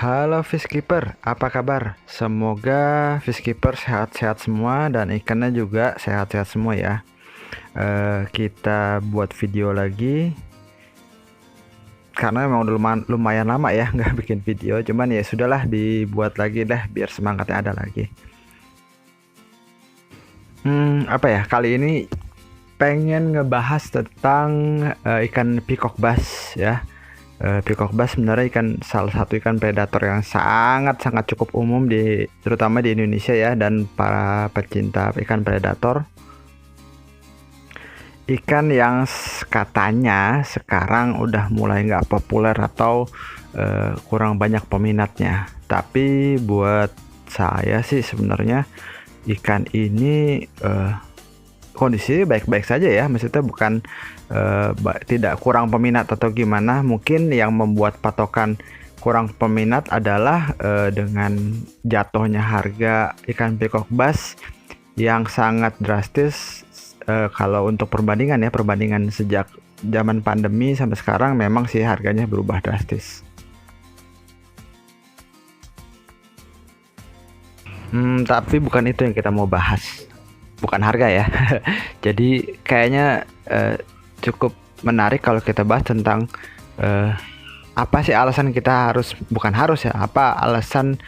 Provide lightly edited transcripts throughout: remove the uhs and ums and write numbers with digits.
Halo Fishkeeper, apa kabar? Semoga Fishkeeper sehat-sehat semua dan ikannya juga sehat-sehat semua ya. Kita buat video lagi karena memang udah lumayan lama ya nggak bikin video. Cuman ya sudahlah, dibuat lagi deh biar semangatnya ada lagi. Apa ya? Kali ini pengen ngebahas tentang ikan peacock bass ya. Peacock bass sebenarnya salah satu ikan predator yang sangat cukup umum terutama di Indonesia ya, dan para pecinta ikan predator. Ikan yang katanya sekarang udah mulai nggak populer atau kurang banyak peminatnya. Tapi buat saya sih sebenarnya ikan ini kondisi baik-baik saja ya, maksudnya bukan tidak kurang peminat atau gimana. Mungkin yang membuat patokan kurang peminat adalah dengan jatuhnya harga ikan peacock bass yang sangat drastis. Kalau untuk perbandingan sejak zaman pandemi sampai sekarang, memang sih harganya berubah drastis. Tapi bukan itu yang kita mau bahas, bukan harga ya. Jadi kayaknya cukup menarik kalau kita bahas tentang apa sih alasan kita bukan harus ya, apa alasan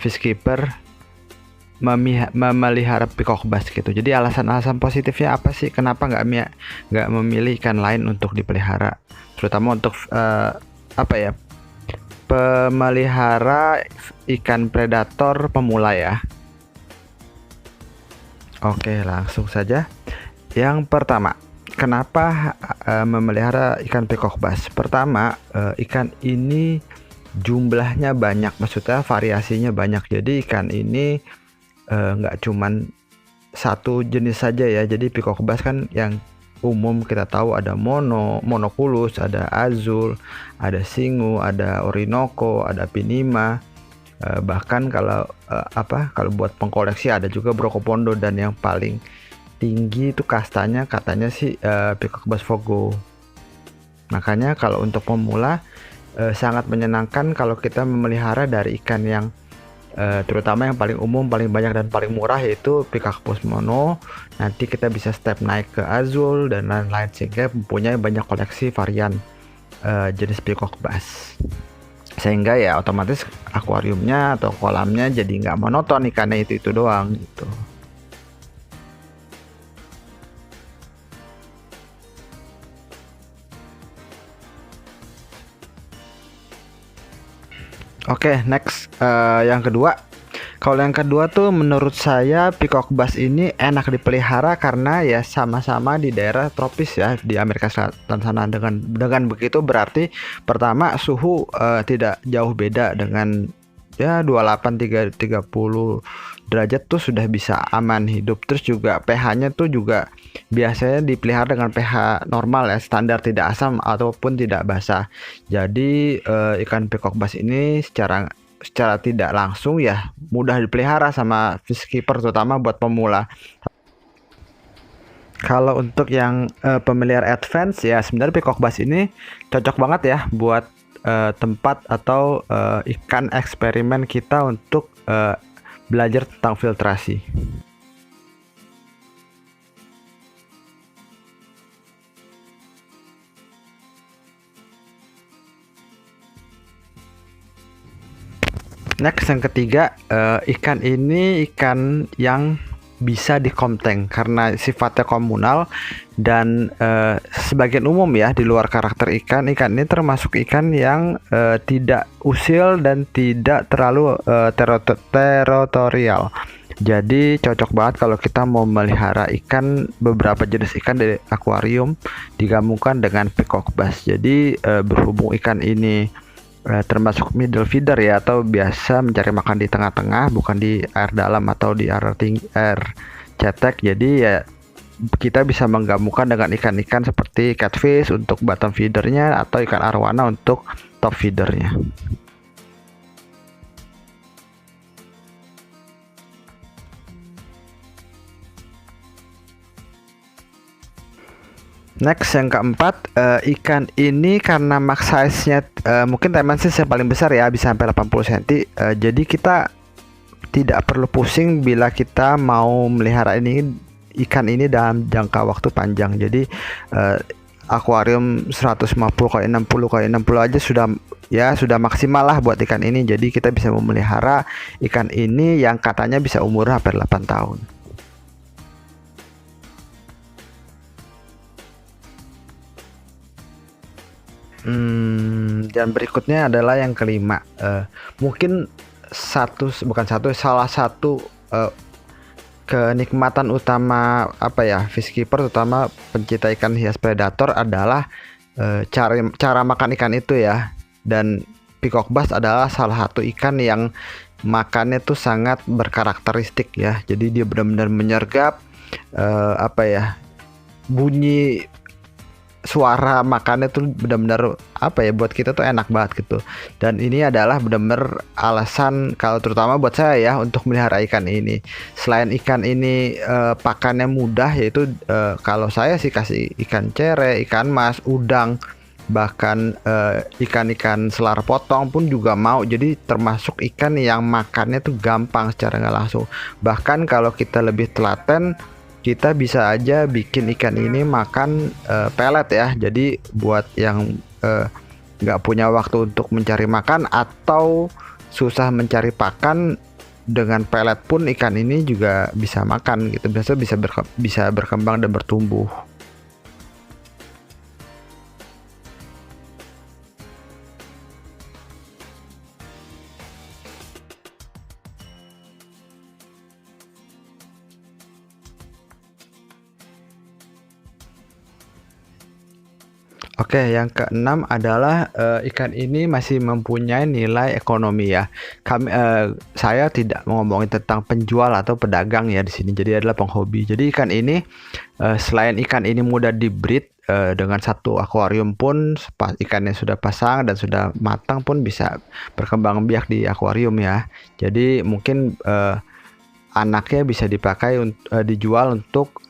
Fishkeeper memelihara peacock bass gitu. Jadi alasan-alasan positifnya apa sih, kenapa nggak memilih ikan lain untuk dipelihara, terutama untuk apa ya, pemelihara ikan predator pemula ya. Oke, langsung saja. Yang pertama, kenapa memelihara ikan peacock bass? Pertama, ikan ini jumlahnya banyak, maksudnya variasinya banyak. Jadi ikan ini nggak cuman satu jenis saja ya. Jadi peacock bass kan yang umum kita tahu ada monoculus, ada azul, ada singu, ada orinoco, ada pinima. Bahkan kalau kalau buat pengkoleksi ada juga brokopondo, dan yang paling tinggi itu kastanya katanya sih peacock bass fogo. Makanya kalau untuk pemula sangat menyenangkan kalau kita memelihara dari ikan yang terutama yang paling umum, paling banyak dan paling murah, yaitu peacock bass mono. Nanti kita bisa step naik ke azul dan lain-lain sehingga mempunyai banyak koleksi varian jenis peacock bass, sehingga ya otomatis akuariumnya atau kolamnya jadi nggak monoton, ikannya itu doang gitu. Oke, next. Yang kedua, kalau yang kedua tuh menurut saya peacock bass ini enak dipelihara karena ya sama-sama di daerah tropis ya, di Amerika Selatan sana. Dengan begitu berarti pertama suhu tidak jauh beda, dengan ya 28 30 derajat tuh sudah bisa aman hidup. Terus juga pH-nya tuh juga biasanya dipelihara dengan pH normal ya, standar, tidak asam ataupun tidak basah. Jadi ikan peacock bass ini secara tidak langsung ya mudah dipelihara sama Fishkeeper, terutama buat pemula. Kalau untuk yang pemelihara advance ya, sebenarnya peacock bass ini cocok banget ya buat tempat atau ikan eksperimen kita untuk belajar tentang filtrasi. Next, yang ketiga, ikan ini ikan yang bisa dikomteng karena sifatnya komunal, dan sebagian umum ya di luar karakter ikan ini termasuk ikan yang tidak usil dan tidak terlalu teritorial. Jadi cocok banget kalau kita mau melihara beberapa jenis ikan dari akuarium digabungkan dengan peacock bass. Jadi berhubung ikan ini termasuk middle feeder ya, atau biasa mencari makan di tengah-tengah, bukan di air dalam atau di air tinggi, air cetek. Jadi ya kita bisa menggabungkan dengan ikan-ikan seperti catfish untuk bottom feedernya atau ikan arwana untuk top feedernya. Next yang keempat, ikan ini karena max size-nya mungkin Taimansis yang paling besar ya, bisa sampai 80 cm. Jadi kita tidak perlu pusing bila kita mau melihara ikan ini dalam jangka waktu panjang. Jadi akuarium 150 kali 60 kali 60 aja sudah maksimal lah buat ikan ini. Jadi kita bisa memelihara ikan ini yang katanya bisa umur hampir 8 tahun. Dan berikutnya adalah yang kelima. Mungkin salah satu kenikmatan utama fish keeper, terutama pencinta ikan hias predator adalah cara makan ikan itu ya. Dan peacock bass adalah salah satu ikan yang makannya tuh sangat berkarakteristik ya. Jadi dia benar-benar menyergap, bunyi suara makannya tuh benar-benar buat kita tuh enak banget gitu. Dan ini adalah benar-benar alasan kalau terutama buat saya ya untuk melihara ikan ini. Selain ikan ini pakannya mudah, yaitu kalau saya sih kasih ikan cere, ikan mas, udang, bahkan ikan-ikan selar potong pun juga mau. Jadi termasuk ikan yang makannya tuh gampang secara nggak langsung. Bahkan kalau kita lebih telaten, kita bisa aja bikin ikan ini makan pelet ya. Jadi buat yang nggak punya waktu untuk mencari makan atau susah mencari pakan, dengan pelet pun ikan ini juga bisa makan gitu. Bisa berkembang dan bertumbuh. Oke, yang keenam adalah ikan ini masih mempunyai nilai ekonomi ya. Saya tidak ngomongin tentang penjual atau pedagang ya di sini. Jadi adalah penghobi. Jadi ikan ini selain ikan ini mudah dibreed, dengan satu akuarium pun ikannya sudah pasang dan sudah matang pun bisa berkembang biak di akuarium ya. Jadi mungkin anaknya bisa dijual untuk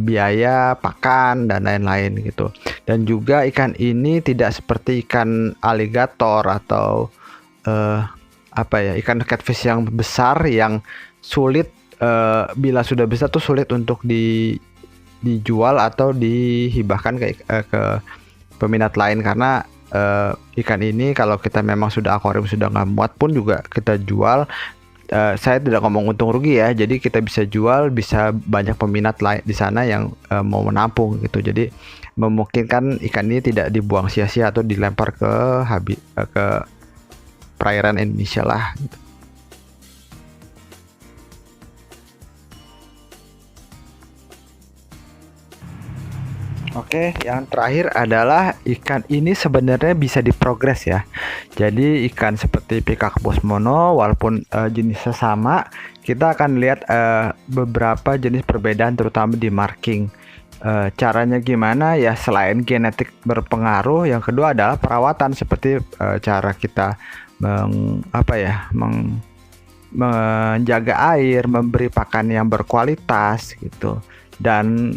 biaya pakan dan lain-lain gitu. Dan juga ikan ini tidak seperti ikan aligator atau ikan catfish yang besar yang sulit, bila sudah besar tuh sulit untuk dijual atau dihibahkan ke peminat lain. Karena ikan ini kalau kita memang sudah akuarium sudah nggak muat pun juga kita jual. Saya tidak ngomong untung rugi ya, jadi kita bisa jual, bisa banyak peminat lain di sana yang mau menampung gitu. Jadi memungkinkan ikan ini tidak dibuang sia-sia atau dilempar ke perairan Indonesia lah gitu. Oke, yang terakhir adalah ikan ini sebenarnya bisa diprogres ya. Jadi ikan seperti peacock bass mono, walaupun jenisnya sama, kita akan lihat beberapa jenis perbedaan terutama di marking. Caranya gimana ya, selain genetik berpengaruh, yang kedua adalah perawatan, seperti cara kita menjaga air, memberi pakan yang berkualitas gitu. Dan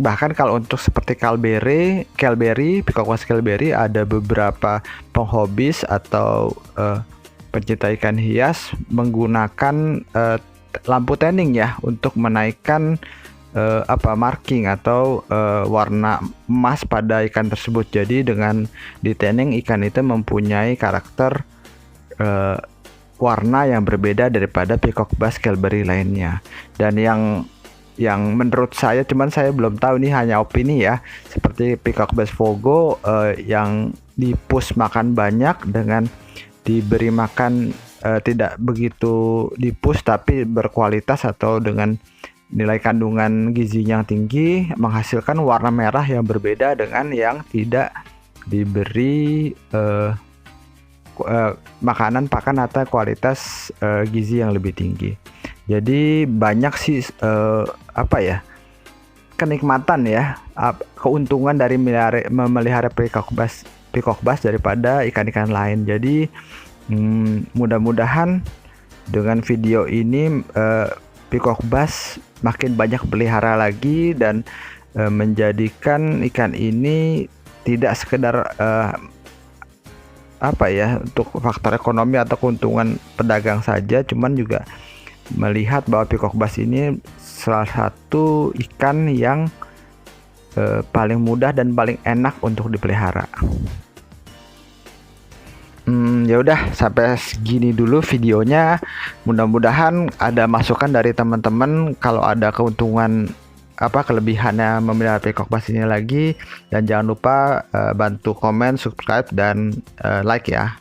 bahkan kalau untuk seperti Kelberry, peacock bass Kelberry, ada beberapa penghobis atau pencinta ikan hias menggunakan lampu tanning ya untuk menaikkan marking atau warna emas pada ikan tersebut. Jadi dengan di tanning, ikan itu mempunyai karakter warna yang berbeda daripada peacock bass Kelberry lainnya. Dan yang menurut saya, cuman saya belum tahu, ini hanya opini ya, seperti peacock bass Fogo yang di-push makan banyak dengan diberi makan tidak begitu di-push tapi berkualitas atau dengan nilai kandungan gizinya yang tinggi, menghasilkan warna merah yang berbeda dengan yang tidak diberi makanan pakan atau kualitas gizi yang lebih tinggi. Jadi banyak sih kenikmatan ya, keuntungan dari memelihara peacock bass daripada ikan-ikan lain. Jadi mudah-mudahan dengan video ini peacock bass makin banyak pelihara lagi, dan menjadikan ikan ini tidak sekedar untuk faktor ekonomi atau keuntungan pedagang saja, cuman juga melihat bahwa peacock bass ini salah satu ikan yang paling mudah dan paling enak untuk dipelihara. Ya udah, sampai segini dulu videonya. Mudah-mudahan ada masukan dari teman-teman kalau ada keuntungan kelebihannya memelihara peacock bass ini lagi. Dan jangan lupa bantu komen, subscribe, dan like ya.